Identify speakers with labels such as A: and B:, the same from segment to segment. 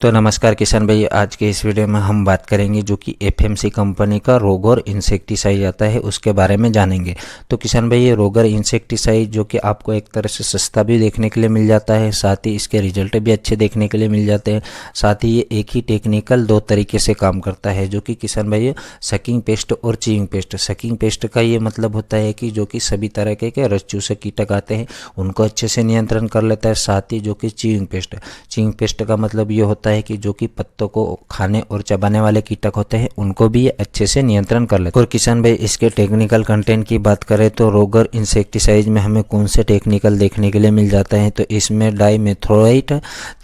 A: तो नमस्कार किसान भाई, आज के इस वीडियो में हम बात करेंगे जो कि एफएमसी कंपनी का रोगर इंसेक्टिसाइड आता है उसके बारे में जानेंगे। तो किसान भाई, ये रोगर इंसेक्टिसाइड जो कि आपको एक तरह से सस्ता भी देखने के लिए मिल जाता है, साथ ही इसके रिजल्ट भी अच्छे देखने के लिए मिल जाते हैं। साथ ही ये एक ही टेक्निकल दो तरीके से काम करता है जो कि किसान भाई सकिंग पेस्ट और चीविंग पेस्ट। सकिंग पेस्ट का ये मतलब होता है कि जो कि सभी तरह के रस चूसे कीटक आते हैं उनको अच्छे से नियंत्रण कर लेता है। साथ ही जो कि चीविंग पेस्ट का मतलब ये होता है कि जो कि पत्तों को खाने और चबाने वाले कीटक होते हैं उनको भी ये अच्छे से नियंत्रण कर लेते हैं। और किसान भाई, इसके टेक्निकल कंटेंट की बात करें तो रोगर इंसेक्टिसाइड में हमें कौन से टेक्निकल देखने के लिए मिल जाता है, तो इसमें डाइमेथोएट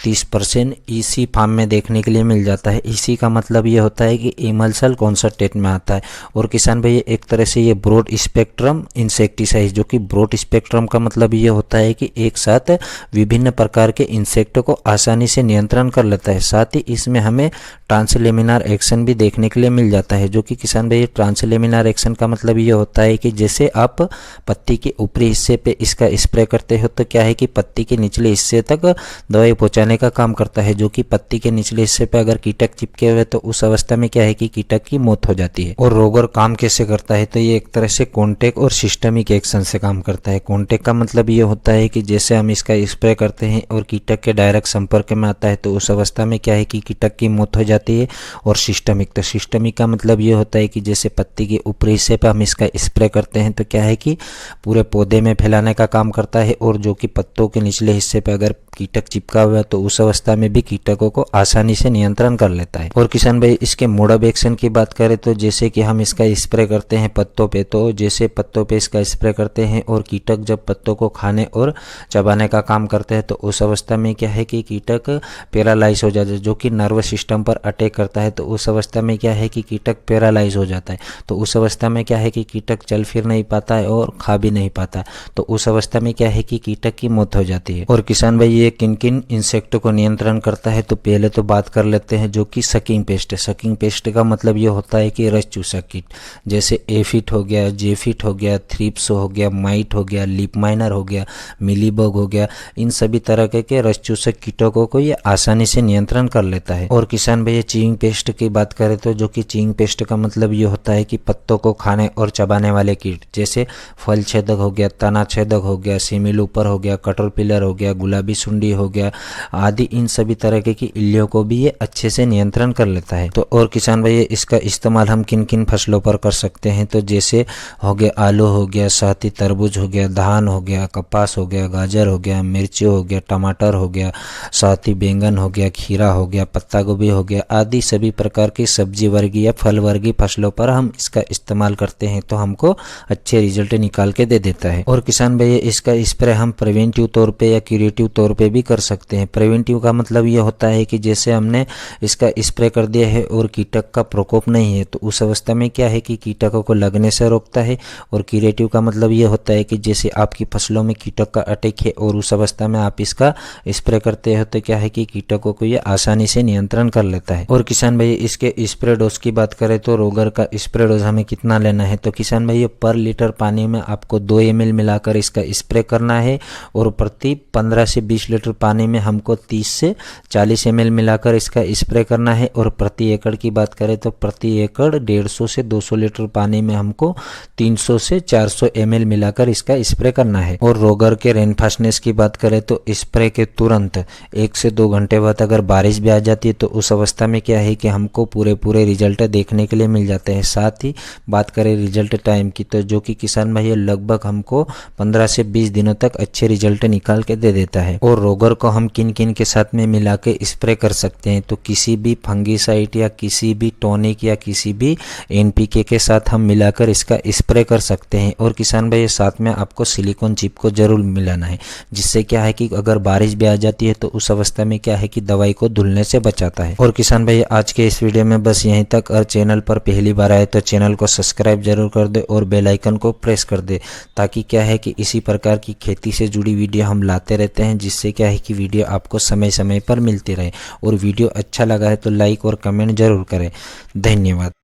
A: 30% ईसी फार्म में देखने के लिए मिल जाता है। ईसी का मतलब ये होता है कि इमल्सल कॉन्सनट्रेट में आता है। और किसान भाई, एक तरह से ये ब्रॉड स्पेक्ट्रम इंसेक्टिसाइड, जो कि ब्रॉड स्पेक्ट्रम का मतलब ये होता है कि एक साथ विभिन्न प्रकार के इंसेक्ट को आसानी से नियंत्रण कर लेता है। साथ ही इसमें हमें ट्रांसलेमिनार एक्शन भी देखने के लिए मिल जाता है, जो कि किसान भाई ट्रांसलेमिनार एक्शन का मतलब ये होता है कि जैसे आप पत्ती के ऊपरी हिस्से पे इसका स्प्रे करते हो तो क्या है कि पत्ती के निचले हिस्से तक दवाई पहुंचाने का काम करता है, जो कि पत्ती के निचले हिस्से पे अगर कीटक चिपके हुए तो उस अवस्था में क्या है कि कीटक की मौत हो जाती है। और रोगर काम कैसे करता है, तो ये एक तरह से कॉन्टेक्ट और सिस्टमिक एक्शन से काम करता है। कॉन्टेक्ट का मतलब ये होता है कि जैसे हम इसका स्प्रे करते हैं और कीटक के डायरेक्ट संपर्क में आता है तो उस अवस्था में क्या है कि कीटक की मौत हो जाती है। और सिस्टमिक, तो सिस्टमिक का मतलब ये होता है कि जैसे पत्ती के ऊपरी हिस्से पर हम इसका स्प्रे करते हैं तो क्या है कि पूरे पौधे में फैलाने का काम करता है, और जो कि पत्तों के निचले हिस्से पर अगर कीटक चिपका हुआ है तो उस अवस्था में भी कीटकों को आसानी से नियंत्रण कर लेता है। और किसान भाई, इसके मोड ऑफ एक्शन की बात करें तो जैसे कि हम इसका स्प्रे करते हैं पत्तों पे, तो जैसे पत्तों पे इसका स्प्रे करते हैं और कीटक जब पत्तों को खाने और चबाने का काम करते हैं तो उस अवस्था में क्या है कि कीटक पैरालाइज हो जाता है, जो कि नर्वस सिस्टम पर अटैक करता है। तो उस अवस्था में क्या है कि कीटक पैरालाइज हो जाता है। तो उस अवस्था में क्या है कि कीटक चल फिर नहीं पाता है और खा भी नहीं पाता, तो उस अवस्था में क्या है कि कीटक की मौत हो जाती है। और किसान भाई, ये किन किन इंसेक्ट को नियंत्रण करता है, तो पहले तो बात कर लेते हैं जो कि सकिंग पेस्ट है। सकिंग पेस्ट का मतलब ये होता है कि रस चूसक कीट, जैसे एफिट हो गया, जेफिट हो गया, थ्रिप्स हो गया, माइट हो गया, लीप माइनर हो गया, मिलीबग हो गया, इन सभी तरह के रस चूसक कीटकों को ये आसानी से नियंत्रण कर लेता है। और किसान भाई, चीविंग पेस्ट की बात करें तो जो कि चीविंग पेस्ट का मतलब ये होता है कि पत्तों को खाने और चबाने वाले कीट, जैसे फल छेदक हो गया, तना छेदक हो गया, सिमिलूपर हो गया, कटरपिलर हो गया, गुलाबी सुंडी हो गया आदि, इन सभी तरह की इल्लियों को भी ये अच्छे से नियंत्रण कर लेता है। तो और किसान भाई, इसका इस्तेमाल हम किन किन फसलों पर कर सकते हैं, तो जैसे हो गया आलू हो गया, साथ ही तरबूज हो गया, धान हो गया, कपास हो गया, गाजर हो गया, मिर्ची हो गया, टमाटर हो गया, साथ ही बैंगन हो गया, खीरा हो गया, पत्ता गोभी हो गया आदि सभी प्रकार की सब्जी वर्गीय या फल वर्गीय फसलों पर हम इसका इस्तेमाल करते हैं तो हमको अच्छे रिजल्ट निकाल के दे देता है। और किसान भाई, इसका स्प्रे हम प्रिवेंटिव तौर पे या क्यूरेटिव तौर पे भी कर सकते हैं। प्रिवेंटिव का मतलब ये होता है कि जैसे हमने इसका स्प्रे कर दिया है और कीटक का प्रकोप नहीं है तो उस अवस्था में क्या है कि कीटकों को लगने से रोकता है। और क्यूरेटिव का मतलब ये होता है कि जैसे आपकी फसलों में कीटक का अटैक है और उस अवस्था में आप इसका स्प्रे करते हो तो क्या है कि कीटकों को ये आसानी से नियंत्रण कर लेता है। और किसान भाई, इसके स्प्रे डोज की बात करें तो रोगर का स्प्रे डोज हमें कितना लेना है, तो किसान भाई, ये पर लीटर पानी में आपको 2 ml मिलाकर इसका स्प्रे करना है। और प्रति 15 से 20 लीटर पानी में हमको 30 से 40 ml मिलाकर इसका स्प्रे करना है। और प्रति एकड़ की बात करें तो प्रति एकड़ 150 से 200 लीटर पानी में हमको 300 से 400 ml मिलाकर इसका स्प्रे करना है। और रोगर के रेनफास्टनेस की बात करें तो स्प्रे के तुरंत 1 से 2 घंटे बाद अगर बारिश भी आ जाती है तो उस अवस्था में क्या है कि हमको पूरे रिजल्ट देखने के लिए मिल जाते हैं। साथ ही बात करें रिजल्ट टाइम की, तो जो कि किसान भाई लगभग हमको 15 से 20 दिनों तक अच्छे रिजल्ट निकाल के दे देता है। और रोगर को हम किन किन के साथ में मिला के स्प्रे कर सकते हैं, तो किसी भी फंगीसाइड या किसी भी टॉनिक या किसी भी एनपीके के साथ हम मिलाकर इसका स्प्रे कर सकते हैं। और किसान भाई, साथ में आपको सिलिकॉन चिप को जरूर मिलाना है, जिससे क्या है कि अगर बारिश भी आ जाती है तो उस अवस्था में क्या है कि दवाई को धुलने से बचाता है। और किसान भाई, आज के इस वीडियो में बस यहीं तक। और चैनल पर पहली बार आए तो चैनल को सब्सक्राइब जरूर कर दे और बेल आइकन को प्रेस कर दे, ताकि क्या है कि इसी प्रकार की खेती से जुड़ी वीडियो हम लाते रहते हैं, जिससे क्या है कि वीडियो आपको समय समय पर मिलती रहे। और वीडियो अच्छा लगा है तो लाइक और कमेंट जरूर करें। धन्यवाद।